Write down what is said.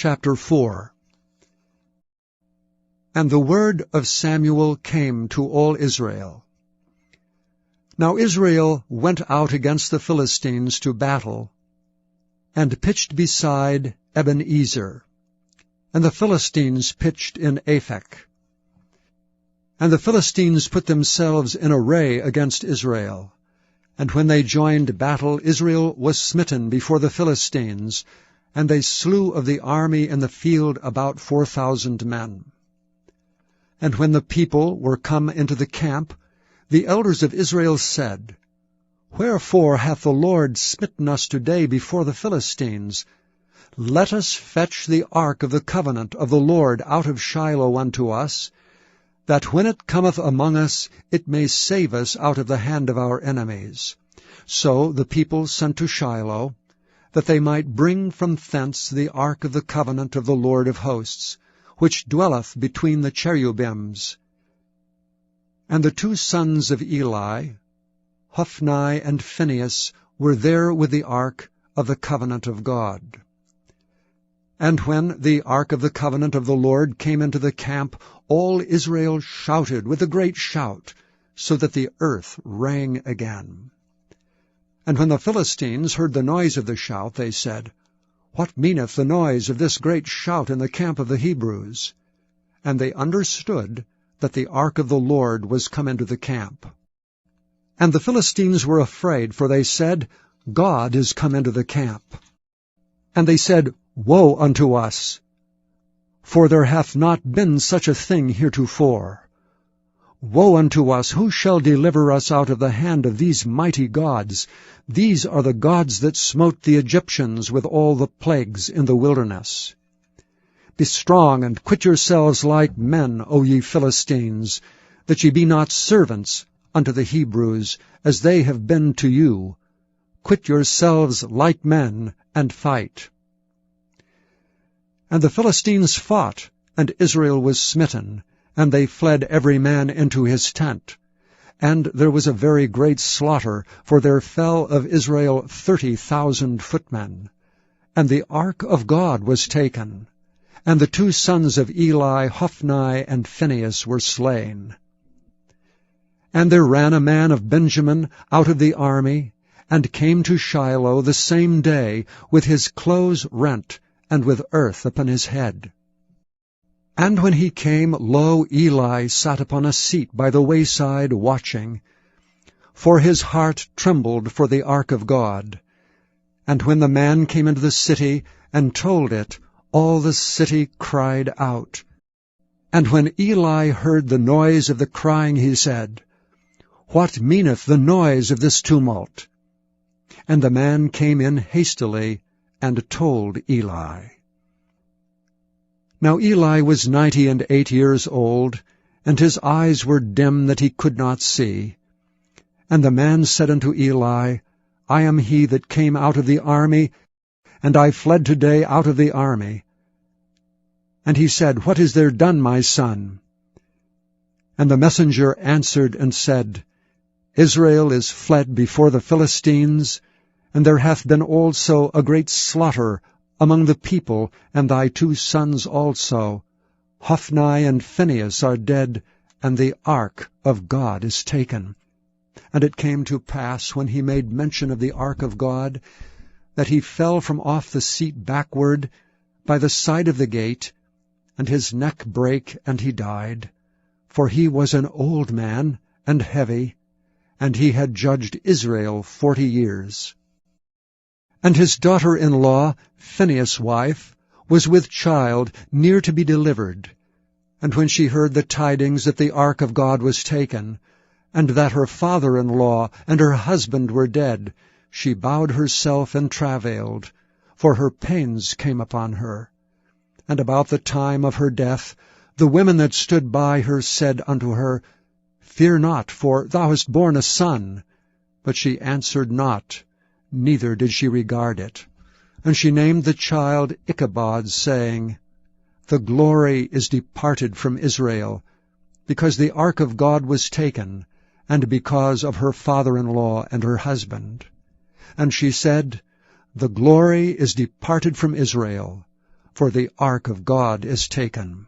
Chapter 4. And the word of Samuel came to all Israel. Now Israel went out against the Philistines to battle, and pitched beside Ebenezer. And the Philistines pitched in Aphek. And the Philistines put themselves in array against Israel. And when they joined battle, Israel was smitten before the Philistines, and they slew of the army in the field about 4,000 men. And when the people were come into the camp, the elders of Israel said, Wherefore hath the Lord smitten us today before the Philistines? Let us fetch the ark of the covenant of the Lord out of Shiloh unto us, that when it cometh among us, it may save us out of the hand of our enemies. So the people sent to Shiloh, that they might bring from thence the ark of the covenant of the Lord of hosts, which dwelleth between the cherubims. And the two sons of Eli, Hophni and Phinehas, were there with the ark of the covenant of God. And when the ark of the covenant of the Lord came into the camp, all Israel shouted with a great shout, so that the earth rang again. And when the Philistines heard the noise of the shout, they said, What meaneth the noise of this great shout in the camp of the Hebrews? And they understood that the ark of the Lord was come into the camp. And the Philistines were afraid, for they said, God is come into the camp. And they said, Woe unto us! For there hath not been such a thing heretofore. Woe unto us! Who shall deliver us out of the hand of these mighty gods? These are the gods that smote the Egyptians with all the plagues in the wilderness. Be strong, and quit yourselves like men, O ye Philistines, that ye be not servants unto the Hebrews, as they have been to you. Quit yourselves like men, and fight. And the Philistines fought, and Israel was smitten, and they fled every man into his tent. And there was a very great slaughter, for there fell of Israel 30,000 footmen. And the ark of God was taken, and the two sons of Eli, Hophni and Phinehas, were slain. And there ran a man of Benjamin out of the army, and came to Shiloh the same day, with his clothes rent, and with earth upon his head. And when he came, lo, Eli sat upon a seat by the wayside watching, for his heart trembled for the ark of God. And when the man came into the city and told it, all the city cried out. And when Eli heard the noise of the crying, he said, What meaneth the noise of this tumult? And the man came in hastily, and told Eli. Now Eli was 98 years old, and his eyes were dim that he could not see. And the man said unto Eli, I am he that came out of the army, and I fled today out of the army. And he said, What is there done, my son? And the messenger answered and said, Israel is fled before the Philistines, and there hath been also a great slaughter among the people, and thy two sons also, Hophni and Phinehas, are dead, and the ark of God is taken. And it came to pass, when he made mention of the ark of God, that he fell from off the seat backward by the side of the gate, and his neck brake, and he died. For he was an old man, and heavy, and he had judged Israel 40 years. And his daughter-in-law, Phinehas' wife, was with child, near to be delivered. And when she heard the tidings that the ark of God was taken, and that her father-in-law and her husband were dead, she bowed herself and travailed, for her pains came upon her. And about the time of her death, the women that stood by her said unto her, Fear not, for thou hast borne a son. But she answered not, neither did she regard it. And she named the child Ichabod, saying, The glory is departed from Israel, because the ark of God was taken, and because of her father-in-law and her husband. And she said, The glory is departed from Israel, for the ark of God is taken."